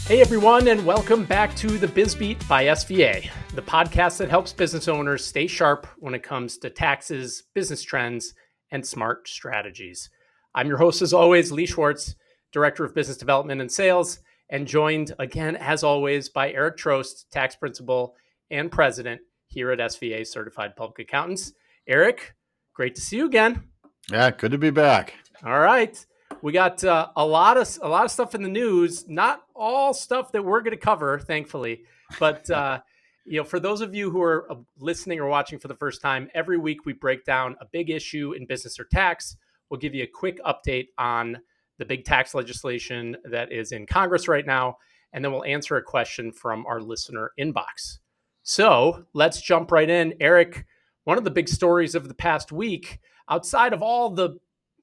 Hey everyone, and welcome back to the Biz Beat by SVA, the podcast that helps business owners stay sharp when it comes to taxes, business trends, and smart strategies. I'm your host, as always, Lee Schwartz, Director of Business Development and Sales, and joined again, as always, by Eric Trost, Tax Principal and President here at SVA Certified Public Accountants. Eric, great to see you again. Yeah, good to be back. All right. We got a lot of stuff in the news. Not all stuff that we're going to cover, thankfully. But for those of you who are listening or watching for the first time, every week we break down a big issue in business or tax. We'll give you a quick update on the big tax legislation that is in Congress right now, and then we'll answer a question from our listener inbox. So let's jump right in. Eric, one of the big stories of the past week, outside of all the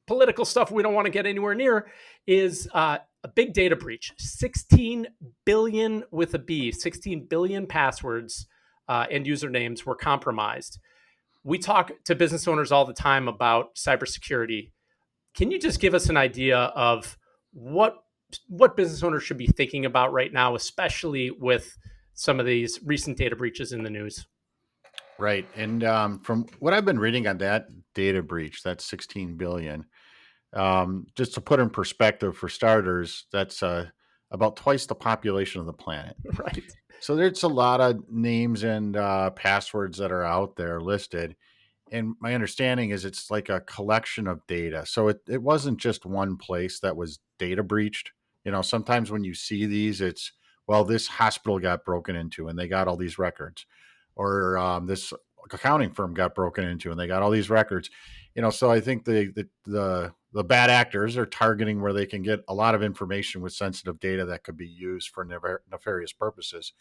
political stuff we don't want to get anywhere near, is a big data breach. 16 billion with a B, 16 billion passwords and usernames were compromised. We talk to business owners all the time about cybersecurity. Can you just give us an idea of what business owners should be thinking about right now, especially with some of these recent data breaches in the news? Right. And from what I've been reading on that data breach, that's 16 billion. Just to put in perspective for starters, that's about twice the population of the planet. Right. So there's a lot of names and passwords that are out there listed. And my understanding is it's like a collection of data. So it wasn't just one place that was data breached. You know, sometimes when you see these, it's, well, this hospital got broken into and they got all these records. Or this accounting firm got broken into and they got all these records. You know, so I think the bad actors are targeting where they can get a lot of information with sensitive data that could be used for nefarious purposes.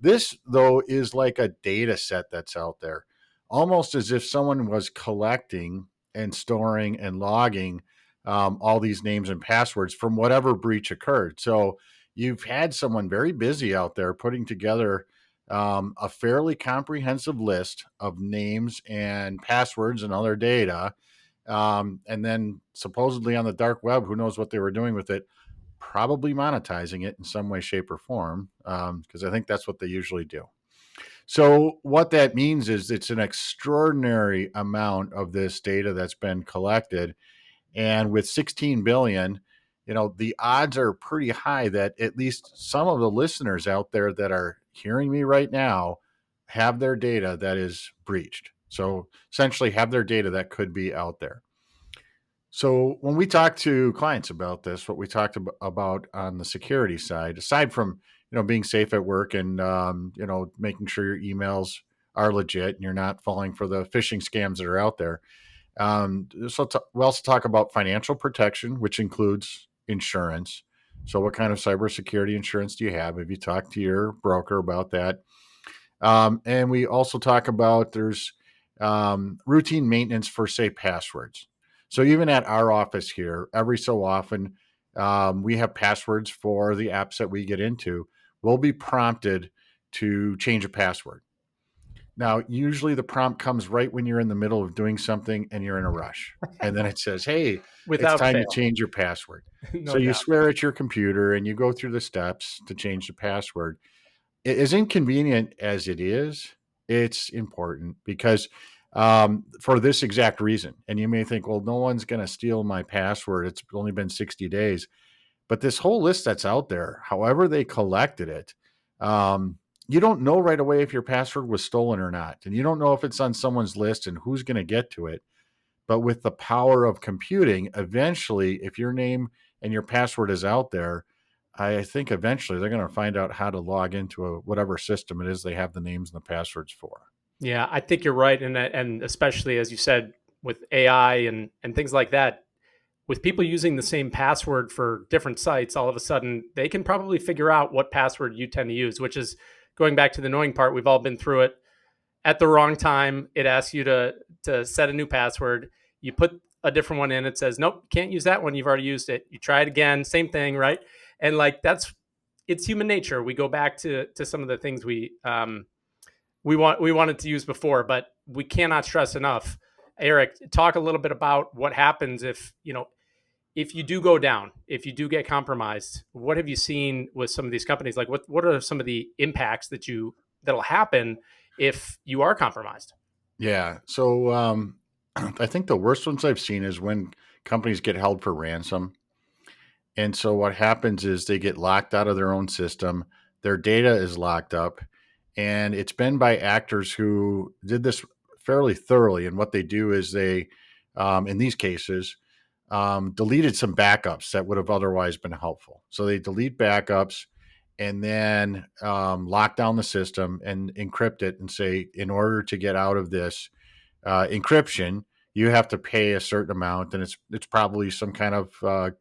This, though, is like a data set that's out there, almost as if someone was collecting and storing and logging all these names and passwords from whatever breach occurred. So you've had someone very busy out there putting together a fairly comprehensive list of names and passwords and other data. And then supposedly on the dark web, who knows what they were doing with it, probably monetizing it in some way, shape, or form, because I think that's what they usually do. So what that means is it's an extraordinary amount of this data that's been collected. And with 16 billion, you know, the odds are pretty high that at least some of the listeners out there that are hearing me right now have their data that is breached. So essentially have their data that could be out there. So when we talk to clients about this, what we talked about on the security side, aside from, you know, being safe at work and, making sure your emails are legit and you're not falling for the phishing scams that are out there. We also talk about financial protection, which includes insurance. So what kind of cybersecurity insurance do you have? Have you talked to your broker about that? And we also talk about there's routine maintenance for, say, passwords. So even at our office here, every so often, we have passwords for the apps that we get into. We'll be prompted to change a password. Now, usually the prompt comes right when you're in the middle of doing something and you're in a rush. And then it says, hey, it's time to change your password. So you swear at your computer and you go through the steps to change the password. As inconvenient as it is, it's important because for this exact reason. And you may think, well, no one's going to steal my password. It's only been 60 days. But this whole list that's out there, however they collected it, you don't know right away if your password was stolen or not. And you don't know if it's on someone's list and who's going to get to it. But with the power of computing, eventually, if your name and your password is out there, I think eventually they're going to find out how to log into whatever system it is they have the names and the passwords for. Yeah, I think you're right. And especially, as you said, with AI and things like that, with people using the same password for different sites, all of a sudden they can probably figure out what password you tend to use, which is going back to the annoying part. We've all been through it. At the wrong time, it asks you to set a new password. You put a different one in. It says, nope, can't use that one. You've already used it. You try it again, same thing, right? And like it's human nature. We go back to some of the things we wanted to use before, but we cannot stress enough. Eric, talk a little bit about what happens if if you do go down, if you do get compromised, what have you seen with some of these companies? Like what are some of the impacts that'll happen if you are compromised? Yeah. So I think the worst ones I've seen is when companies get held for ransom. And so what happens is they get locked out of their own system. Their data is locked up. And it's been by actors who did this fairly thoroughly. And what they do is they, in these cases, deleted some backups that would have otherwise been helpful. So they delete backups and then lock down the system and encrypt it and say, in order to get out of this encryption, you have to pay a certain amount, and it's probably some kind of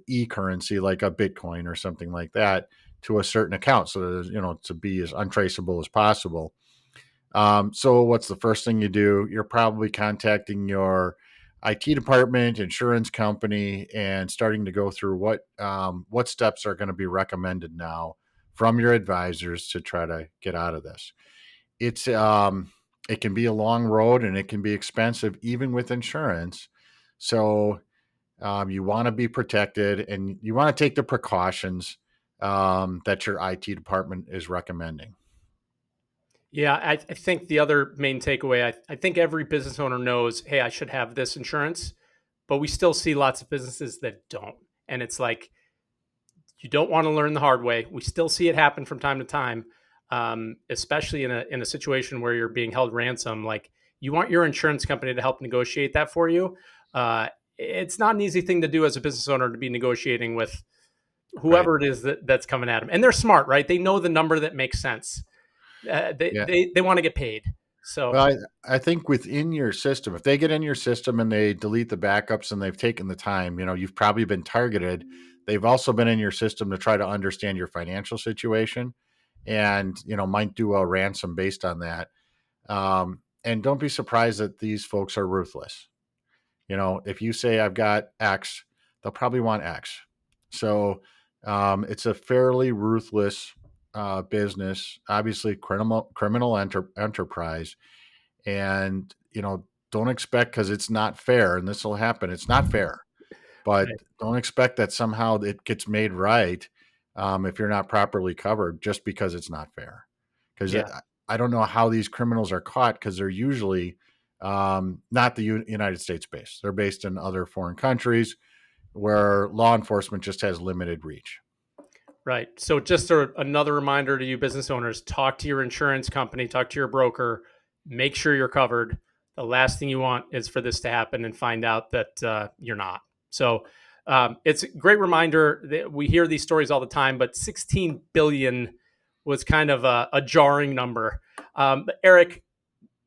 e-currency like a Bitcoin or something like that to a certain account, so that, to be as untraceable as possible. So what's the first thing you do? You're probably contacting your IT department, insurance company, and starting to go through what steps are going to be recommended now from your advisors to try to get out of this. It can be a long road and it can be expensive even with insurance. So you want to be protected and you want to take the precautions that your IT department is recommending. Yeah, I think the other main takeaway, I think every business owner knows, hey, I should have this insurance, but we still see lots of businesses that don't. And it's like, you don't want to learn the hard way. We still see it happen from time to time, especially in a situation where you're being held ransom. Like, you want your insurance company to help negotiate that for you. It's not an easy thing to do as a business owner to be negotiating with Right. whoever it is that's coming at them. And they're smart, right? They know the number that makes sense. Yeah. They want to get paid. So Well, I think within your system, if they get in your system and they delete the backups and they've taken the time, you've probably been targeted. They've also been in your system to try to understand your financial situation and, might do a ransom based on that. And don't be surprised that these folks are ruthless. If you say I've got X, they'll probably want X. So it's a fairly ruthless business, obviously criminal enterprise, and don't expect because it's not fair, and this will happen. It's not fair, but right. don't expect that somehow it gets made right if you're not properly covered just because it's not fair. Because Yeah. I don't know how these criminals are caught because they're usually not the United States based. They're based in other foreign countries where law enforcement just has limited reach. Right. So just another reminder to you business owners, talk to your insurance company, talk to your broker, make sure you're covered. The last thing you want is for this to happen and find out that you're not. So it's a great reminder that we hear these stories all the time, but 16 billion was kind of a jarring number. Eric,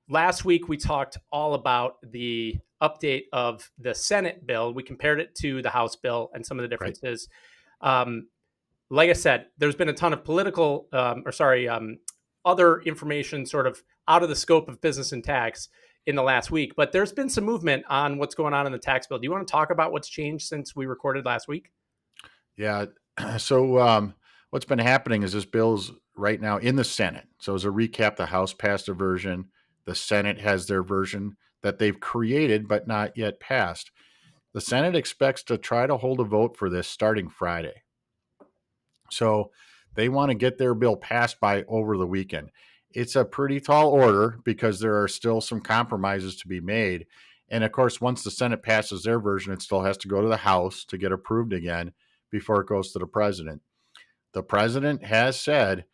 last week we talked all about the update of the Senate bill. We compared it to the House bill and some of the Right. differences. Um, like I said, there's been a ton of political, other information sort of out of the scope of business and tax in the last week, but there's been some movement on what's going on in the tax bill. Do you want to talk about what's changed since we recorded last week? Yeah. So what's been happening is this bill's right now in the Senate. So as a recap, the House passed a version. The Senate has their version that they've created but not yet passed. The Senate expects to try to hold a vote for this starting Friday. So they want to get their bill passed by over the weekend. It's a pretty tall order because there are still some compromises to be made. And of course, once the Senate passes their version, it still has to go to the House to get approved again before it goes to the president. The president has said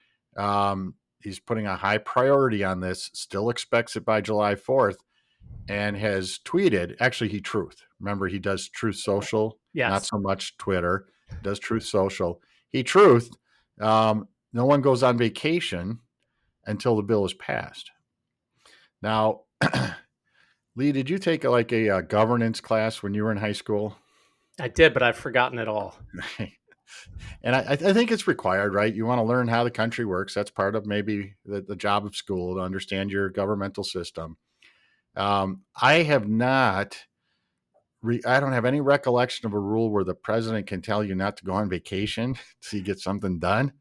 he's putting a high priority on this, still expects it by July 4th, and has tweeted. Actually, he Truth. Remember, he does Truth Social, not Yes. so much Twitter. He does Truth Social. He Truth. No one goes on vacation until the bill is passed. Now, Lee, did you take like a governance class when you were in high school? I did, but I've forgotten it all. And I think it's required, right? You want to learn how the country works. That's part of maybe the job of school to understand your governmental system. I have not I don't have any recollection of a rule where the president can tell you not to go on vacation so you get something done.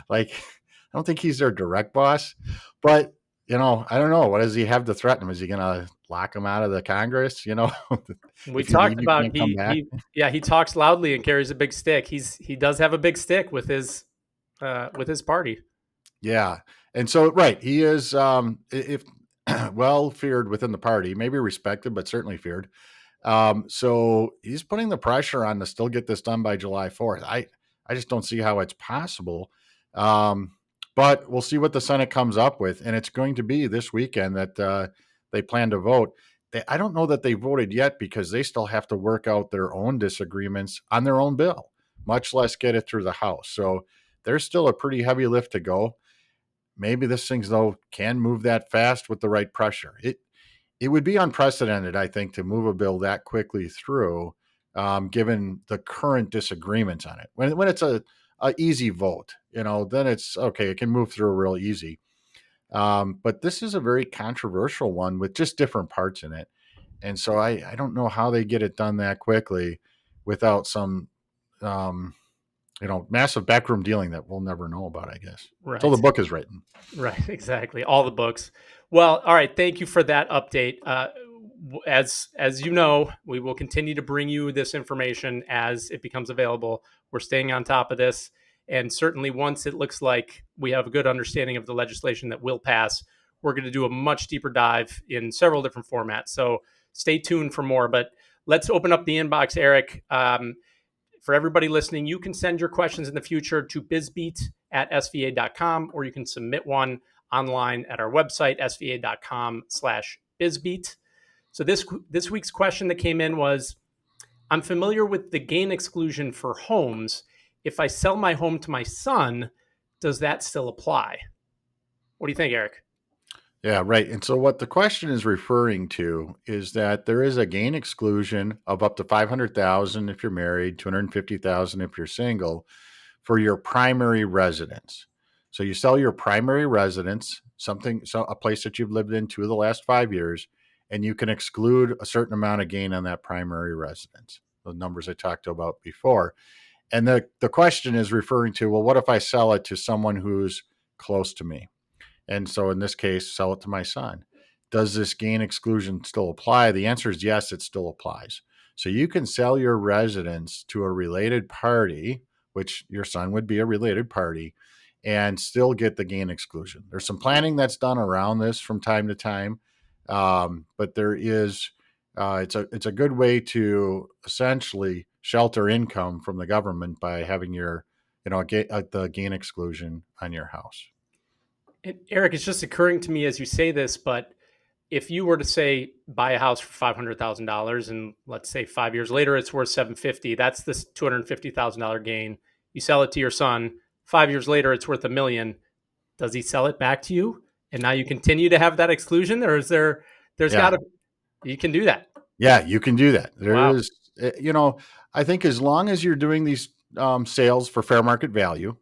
Like, I don't think he's their direct boss, but I don't know. What does he have to threaten him? Is he going to lock him out of the Congress? We If you leave, talked you about can't come back. he talks loudly and carries a big stick. He does have a big stick with his party. Yeah. And so, right. He is, if well feared within the party, maybe respected, but certainly feared. So he's putting the pressure on to still get this done by July 4th. I just don't see how it's possible. Um, but we'll see what the Senate comes up with. And it's going to be this weekend that they plan to vote. I don't know that they voted yet because they still have to work out their own disagreements on their own bill, much less get it through the House. So there's still a pretty heavy lift to go. Maybe this thing, though, can move that fast with the right pressure. It would be unprecedented, I think, to move a bill that quickly through, given the current disagreements on it. When it's a easy vote, then it's okay. It can move through real easy. But this is a very controversial one with just different parts in it, and so I don't know how they get it done that quickly without some um, massive backroom dealing that we'll never know about, I guess, until the Right. book is written. Right, exactly. All the books. Well, all right. Thank you for that update. As you know, we will continue to bring you this information as it becomes available. We're staying on top of this, and certainly once it looks like we have a good understanding of the legislation that will pass, we're going to do a much deeper dive in several different formats. So stay tuned for more. But let's open up the inbox, Eric. For everybody listening, you can send your questions in the future to bizbeat@sva.com, or you can submit one online at our website, sva.com/bizbeat. So this week's question that came in was, I'm familiar with the gain exclusion for homes. If I sell my home to my son, does that still apply? What do you think, Eric? Yeah, right. And so what the question is referring to is that there is a gain exclusion of up to 500,000 if you're married, 250,000 if you're single for your primary residence. So you sell your primary residence, a place that you've lived in 2 of the last 5 years, and you can exclude a certain amount of gain on that primary residence. The numbers I talked about before. And the question is referring to, well, what if I sell it to someone who's close to me? And so in this case, sell it to my son. Does this gain exclusion still apply? The answer is yes, it still applies. So you can sell your residence to a related party, which your son would be a related party, and still get the gain exclusion. There's some planning that's done around this from time to time, but there is it's a good way to essentially shelter income from the government by having your the gain exclusion on your house. And Eric, it's just occurring to me as you say this, but if you were to say buy a house for $500,000 and let's say 5 years later it's worth 750, that's this $250,000 gain. You sell it to your son. 5 years later it's worth $1 million. Does he sell it back to you? And now you continue to have that exclusion, or is there's got Yeah. to you can do that? Yeah, you can do that. There Wow, is, I think as long as you're doing these sales for fair market value,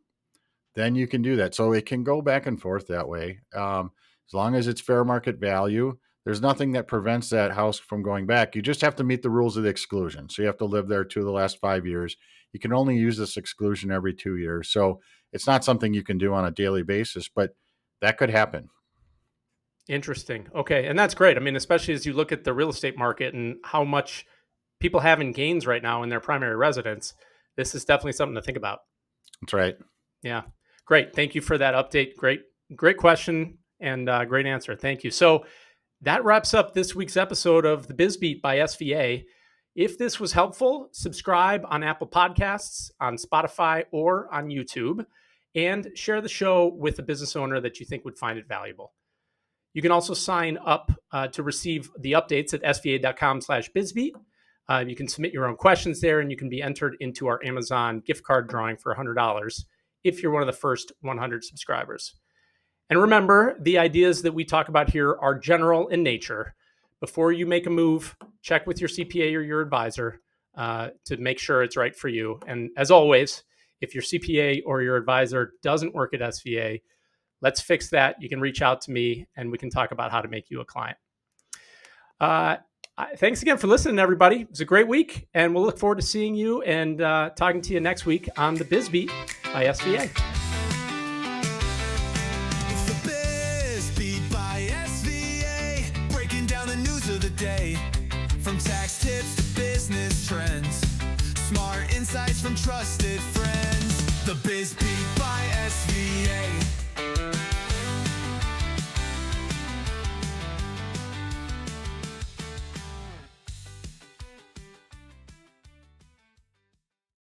then you can do that. So it can go back and forth that way. As long as it's fair market value, there's nothing that prevents that house from going back. You just have to meet the rules of the exclusion. So you have to live there 2 of the last 5 years. You can only use this exclusion every 2 years. So it's not something you can do on a daily basis, but that could happen. interesting. Okay, and that's great. I mean, especially as you look at the real estate market and how much people have in gains right now in their primary residence, this is definitely something to think about. That's right. Yeah. Great. Thank you for that update. Great question and great answer. Thank you. So that wraps up this week's episode of the Biz Beat by SVA. If this was helpful, subscribe on Apple Podcasts, on Spotify, or on YouTube, and share the show with a business owner that you think would find it valuable. You can also sign up to receive the updates at sva.com/bizbeat. You can submit your own questions there, and you can be entered into our Amazon gift card drawing for $100 if you're one of the first 100 subscribers. And remember, the ideas that we talk about here are general in nature. Before you make a move, check with your CPA or your advisor to make sure it's right for you. And as always, if your CPA or your advisor doesn't work at SVA, let's fix that. You can reach out to me and we can talk about how to make you a client. Thanks again for listening, everybody. It was a great week, and we'll look forward to seeing you and talking to you next week on the Biz Beat by SVA. It's the Biz Beat by day. From tax tips to business trends, smart insights from trusted friends.